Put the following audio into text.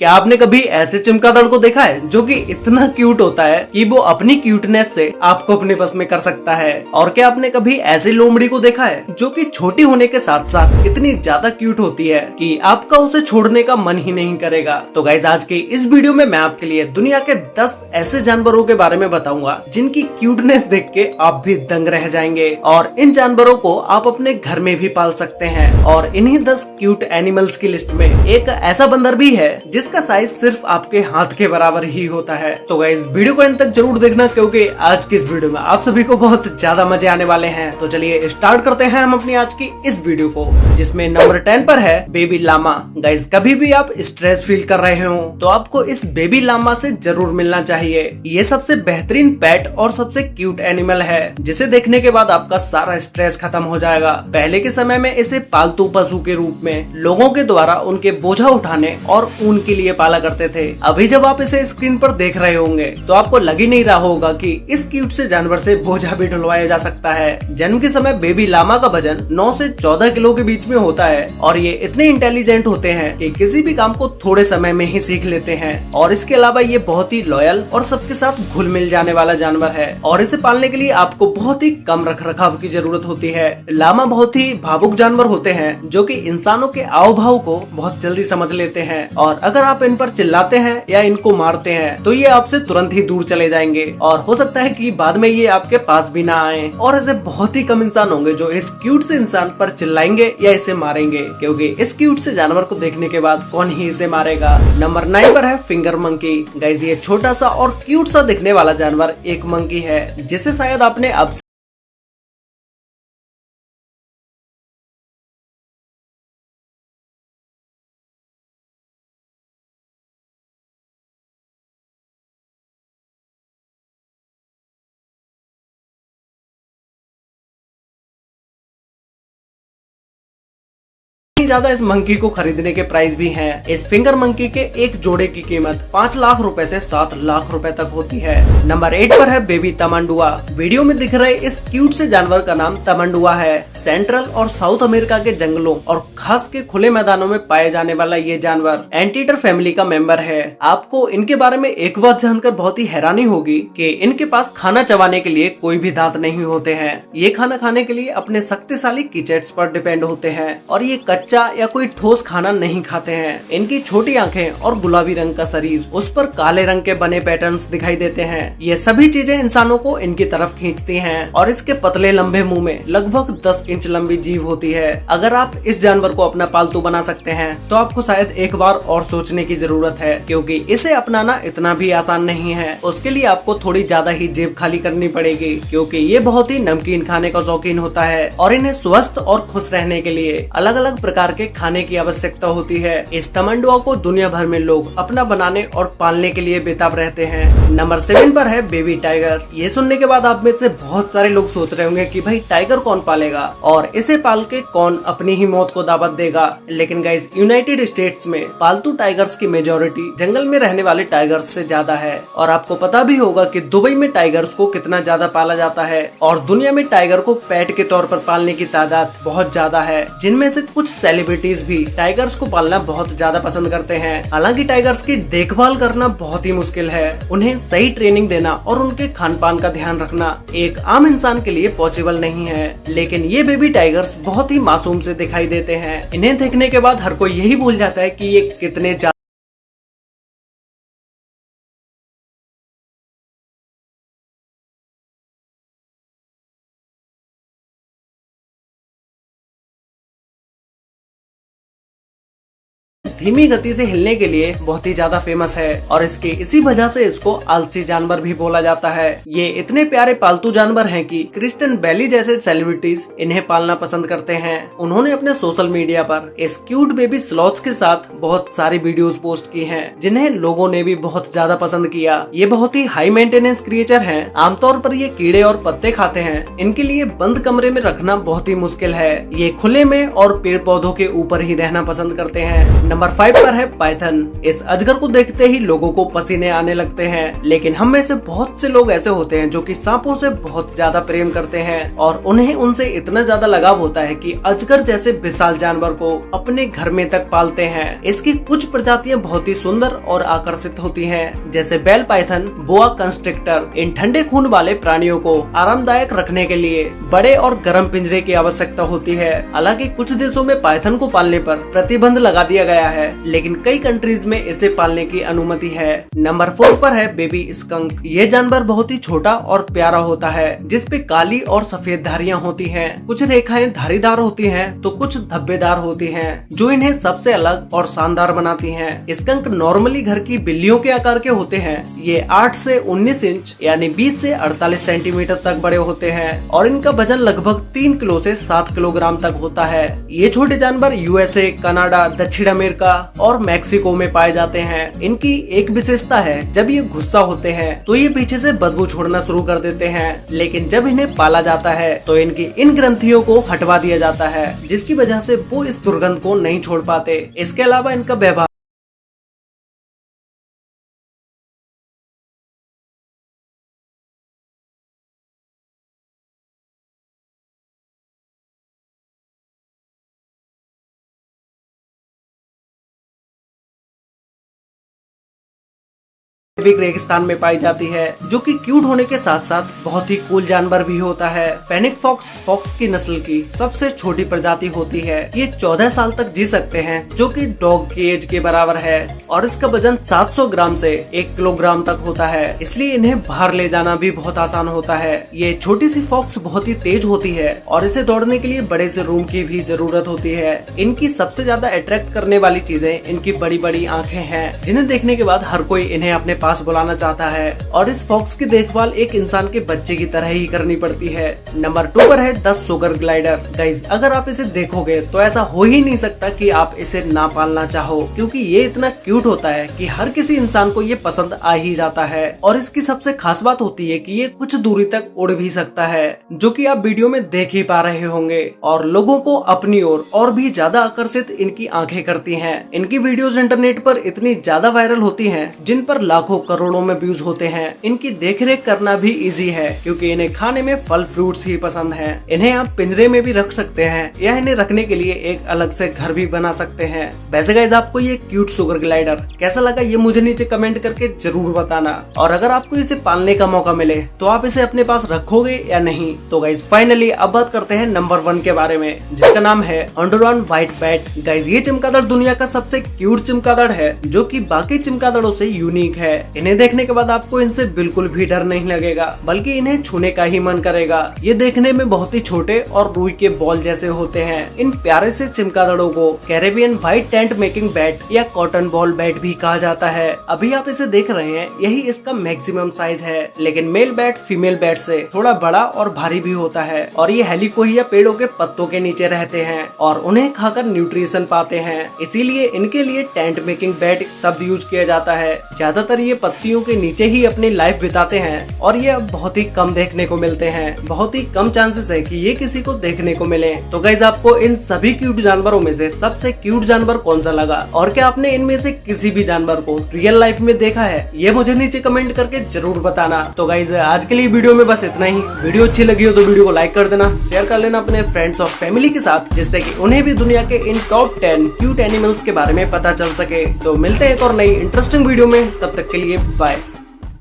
क्या आपने कभी ऐसे चमगादड़ को देखा है जो कि इतना क्यूट होता है कि वो अपनी क्यूटनेस से आपको अपने बस में कर सकता है? और क्या आपने कभी ऐसी लोमड़ी को देखा है जो कि छोटी होने के साथ साथ इतनी ज्यादा क्यूट होती है कि आपका उसे छोड़ने का मन ही नहीं करेगा? तो गाइज, आज के इस वीडियो में मैं आपके लिए दुनिया के 10 ऐसे जानवरों के बारे में बताऊंगा जिनकी क्यूटनेस देख के आप भी दंग रह जाएंगे। और इन जानवरों को आप अपने घर में भी पाल सकते हैं। और इन्हीं 10 क्यूट एनिमल्स की लिस्ट में एक ऐसा बंदर भी है जिसका साइज सिर्फ आपके हाथ के बराबर ही होता है। तो गाइस, वीडियो को एंड तक जरूर देखना क्योंकि आज की इस वीडियो में आप सभी को बहुत ज्यादा मजे आने वाले हैं। तो चलिए स्टार्ट करते हैं हम अपनी आज की इस वीडियो को, जिसमें नंबर 10 पर है बेबी लामा। गाइस, कभी भी आप स्ट्रेस फील कर रहे हो तो आपको इस बेबी लामा से जरूर मिलना चाहिए। ये सबसे बेहतरीन पेट और सबसे क्यूट एनिमल है जिसे देखने के बाद आपका सारा स्ट्रेस खत्म हो जाएगा। पहले के समय में इसे पालतू पशु के रूप में लोगों के द्वारा उनके बोझा उठाने और ऊन के लिए पाला करते थे। अभी जब आप इसे स्क्रीन पर देख रहे होंगे तो आपको लग ही नहीं रहा होगा कि इस क्यूट से जानवर से बोझा भी ढुलवाया जा सकता है। जन्म के समय बेबी लामा का वजन 9 से 14 किलो के बीच में होता है और ये इतने इंटेलिजेंट होते हैं कि किसी भी काम को थोड़े समय में ही सीख लेते हैं। और इसके अलावा ये बहुत ही लॉयल और सबके साथ घुल मिल जाने वाला जानवर है और इसे पालने के लिए आपको बहुत ही कम रख रखाव की जरूरत होती है। लामा बहुत ही भावुक जानवर होते हैं जो कि इंसानों के आव भाव को बहुत जल्दी समझ लेते हैं और अगर आप इन पर चिल्लाते हैं या इनको मारते हैं तो ये आपसे तुरंत ही दूर चले जाएंगे और हो सकता है कि बाद में ये आपके पास भी ना आए। और ऐसे बहुत ही कम इंसान होंगे जो इस क्यूट से इंसान पर चिल्लाएंगे या इसे मारेंगे, क्योंकि इस क्यूट से जानवर को देखने के बाद कौन ही इसे मारेगा। नंबर 9 पर है फिंगर मंकी। गाइस, ये छोटा सा और क्यूट सा दिखने वाला जानवर एक मंकी है जिसे शायद आपने अब ज्यादा इस मंकी को खरीदने के प्राइस भी हैं। इस फिंगर मंकी के एक जोड़े की कीमत 5 लाख रुपए से 7 लाख रुपए तक होती है। नंबर 8 पर है बेबी तमंडुआ। वीडियो में दिख रहे इस क्यूट से जानवर का नाम तमंडुआ है। सेंट्रल और साउथ अमेरिका के जंगलों और खास के खुले मैदानों में पाए जाने वाला ये जानवर एंटीटर फैमिली का मेंबर है। आपको इनके बारे में एक बात जानकर बहुत ही हैरानी होगी कि इनके पास खाना चबाने के लिए कोई भी दांत नहीं होते हैं। ये खाना खाने के लिए अपने शक्तिशाली कीचेट्स पर डिपेंड होते हैं और ये कच्चा या कोई ठोस खाना नहीं खाते हैं। इनकी छोटी आंखें और गुलाबी रंग का शरीर, उस पर काले रंग के बने पैटर्न्स दिखाई देते हैं। ये सभी चीजें इंसानों को इनकी तरफ खींचती हैं और इसके पतले लंबे मुंह में लगभग 10 इंच लंबी जीभ होती है। अगर आप इस जानवर को अपना पालतू बना सकते हैं तो आपको शायद एक बार और सोचने की जरूरत है, क्योंकि इसे अपनाना इतना भी आसान नहीं है। उसके लिए आपको थोड़ी ज्यादा ही जेब खाली करनी पड़ेगी, क्योंकि ये बहुत ही नमकीन खाने का शौकीन होता है और इन्हें स्वस्थ और खुश रहने के लिए अलग अलग प्रकार के खाने की आवश्यकता होती है। इस तमंडुआ को दुनिया भर में लोग अपना बनाने और पालने के लिए बेताब रहते हैं। नंबर 7 पर है बेबी टाइगर। ये सुनने के बाद आप में से बहुत सारे लोग सोच रहे होंगे कि भाई टाइगर कौन पालेगा और इसे पाल के कौन अपनी ही मौत को दावत देगा। लेकिन गाइस, यूनाइटेड स्टेट्स में पालतू टाइगर्स की मेजोरिटी जंगल में रहने वाले टाइगर्स से ज्यादा है। और आपको पता भी होगा कि दुबई में टाइगर्स को कितना ज्यादा पाला जाता है और दुनिया में टाइगर को पेट के तौर पर पालने की तादाद बहुत ज्यादा है, जिनमें से कुछ सेलिब्रिटीज भी टाइगर्स को पालना बहुत ज्यादा पसंद करते हैं। हालांकि टाइगर्स की देखभाल करना बहुत ही मुश्किल है। उन्हें सही ट्रेनिंग देना और उनके खान पान का ध्यान रखना एक आम इंसान के लिए पॉसिबल नहीं है। लेकिन ये बेबी टाइगर्स बहुत ही मासूम से दिखाई देते हैं। इन्हें देखने के बाद हर कोई यही भूल जाता है कि ये कितने धीमी गति से हिलने के लिए बहुत ही ज्यादा फेमस है और इसके इसी वजह से इसको आलसी जानवर भी बोला जाता है। ये इतने प्यारे पालतू जानवर हैं कि क्रिस्टियन बेली जैसे सेलिब्रिटीज इन्हें पालना पसंद करते हैं। उन्होंने अपने सोशल मीडिया पर इस क्यूट बेबी स्लॉथ्स के साथ बहुत सारी वीडियोस पोस्ट की हैं, जिन्हें लोगों ने भी बहुत ज्यादा पसंद किया। ये बहुत ही हाई मेंटेनेंस क्रिएचर हैं। आमतौर पर ये कीड़े और पत्ते खाते हैं। इनके लिए बंद कमरे में रखना बहुत ही मुश्किल है। ये खुले में और पेड़ पौधों के ऊपर ही रहना पसंद करते हैं। नंबर नंबर 5 पर है पाइथन। इस अजगर को देखते ही लोगों को पसीने आने लगते हैं, लेकिन हम में से बहुत से लोग ऐसे होते हैं जो कि सांपों से बहुत ज्यादा प्रेम करते हैं और उन्हें उनसे इतना ज्यादा लगाव होता है कि अजगर जैसे विशाल जानवर को अपने घर में तक पालते हैं। इसकी कुछ प्रजातियां बहुत ही सुंदर और आकर्षित होती हैं, जैसे बेल पाइथन, बोआ कंस्ट्रिक्टर। इन ठंडे खून वाले प्राणियों को आरामदायक रखने के लिए बड़े और गर्म पिंजरे की आवश्यकता होती है। हालांकि कुछ देशों में पाइथन को पालने पर प्रतिबंध लगा दिया गया है, लेकिन कई कंट्रीज में इसे पालने की अनुमति है। नंबर 4 पर है बेबी स्कंक। ये जानवर बहुत ही छोटा और प्यारा होता है, जिसपे काली और सफेद धारियां होती हैं। कुछ रेखाएं धारीदार होती हैं तो कुछ धब्बेदार होती हैं, जो इन्हें सबसे अलग और शानदार बनाती हैं। स्कंक नॉर्मली घर की बिल्लियों के आकार के होते हैं। ये 8 से 19 इंच यानी 20 से 48 सेंटीमीटर तक बड़े होते हैं और इनका वजन लगभग 3 किलो से 7 किलोग्राम तक होता है। ये छोटे जानवर यूएसए, कनाडा, दक्षिण अमेरिका और मैक्सिको में पाए जाते हैं। इनकी एक विशेषता है, जब ये गुस्सा होते हैं तो ये पीछे से बदबू छोड़ना शुरू कर देते हैं, लेकिन जब इन्हें पाला जाता है तो इनकी इन ग्रंथियों को हटवा दिया जाता है, जिसकी वजह से वो इस दुर्गंध को नहीं छोड़ पाते। इसके अलावा इनका व्यवहार रेगिस्तान में पाई जाती है, जो कि क्यूट होने के साथ साथ बहुत ही कूल जानवर भी होता है। फेनिक फॉक्स फॉक्स की नस्ल की सबसे छोटी प्रजाति होती है। ये 14 साल तक जी सकते हैं, जो कि डॉग की एज के बराबर है और इसका वजन 700 ग्राम से 1 किलोग्राम तक होता है, इसलिए इन्हें बाहर ले जाना भी बहुत आसान होता है। ये छोटी सी फॉक्स बहुत ही तेज होती है और इसे दौड़ने के लिए बड़े से रूम की भी जरूरत होती है। इनकी सबसे ज्यादा अट्रैक्ट करने वाली चीजें इनकी बड़ी बड़ी आंखें हैं, जिन्हें देखने के बाद हर कोई इन्हें अपने पास बुलाना चाहता है और इस फॉक्स की देखभाल एक इंसान के बच्चे की तरह ही करनी पड़ती है। नंबर 2 पर है द शुगर ग्लाइडर। गाइस, अगर आप इसे देखोगे तो ऐसा हो ही नहीं सकता कि आप इसे ना पालना चाहो, क्योंकि ये इतना क्यूट होता है कि हर किसी इंसान को ये पसंद आ ही जाता है। और इसकी सबसे खास बात होती है कि ये कुछ दूरी तक उड़ भी सकता है, जो कि आप वीडियो में देख ही पा रहे होंगे और लोगों को अपनी ओर और भी ज्यादा आकर्षित इनकी आंखें करती हैं। इनकी वीडियोस इंटरनेट पर इतनी ज्यादा वायरल होती हैं, जिन पर लाखों करोड़ों में व्यूज होते हैं। इनकी देखरेख करना भी इजी है, क्योंकि इन्हें खाने में फल फ्रूट्स ही पसंद हैं। इन्हें आप पिंजरे में भी रख सकते हैं या इन्हें रखने के लिए एक अलग से घर भी बना सकते हैं। वैसे गाइस, आपको ये क्यूट शुगर ग्लाइडर कैसा लगा ये मुझे नीचे कमेंट करके जरूर बताना। और अगर आपको इसे पालने का मौका मिले तो आप इसे अपने पास रखोगे या नहीं। तो गाइस, फाइनली अब बात करते हैं नंबर 1 के बारे में, जिसका नाम है अंडोरान व्हाइट बैट। गाइस, ये चमगादड़ दुनिया का सबसे क्यूट चमगादड़ है, जो कि बाकी चमगादड़ों से यूनिक है। इन्हें देखने के बाद आपको इनसे बिल्कुल भी डर नहीं लगेगा, बल्कि इन्हें छूने का ही मन करेगा। ये देखने में बहुत ही छोटे और रुई के बॉल जैसे होते हैं। इन प्यारे से चमगादड़ों को Caribbean white tent making bat या कॉटन बॉल बैट भी कहा जाता है। अभी आप इसे देख रहे हैं, यही इसका मैक्सिमम साइज है, लेकिन मेल बैट फीमेल बैट से थोड़ा बड़ा और भारी भी होता है। और ये हेलिकोहिया पेड़ों के पत्तों के नीचे रहते हैं और उन्हें खाकर न्यूट्रिशन पाते हैं, इसीलिए इनके लिए टेंट मेकिंग बैट शब्द यूज किया जाता है। ज्यादातर ये पत्तियों के नीचे ही अपनी लाइफ बिताते हैं और ये अब बहुत ही कम देखने को मिलते हैं। बहुत ही कम चांसेस है कि ये किसी को देखने को मिले। तो गाइस, आपको इन सभी क्यूट जानवरों में से सबसे क्यूट जानवर कौन सा लगा और क्या आपने इनमें से किसी भी जानवर को रियल लाइफ में देखा है, ये मुझे नीचे कमेंट करके जरूर बताना। तो गाइस, आज के लिए वीडियो में बस इतना ही। वीडियो अच्छी लगी हो तो वीडियो को लाइक कर देना, शेयर कर लेना अपने फ्रेंड्स और फैमिली के साथ, जिससे कि उन्हें भी दुनिया के इन टॉप 10 क्यूट एनिमल्स के बारे में पता चल सके। तो मिलते हैं एक और नई इंटरेस्टिंग वीडियो में, तब तक के लिए बाय।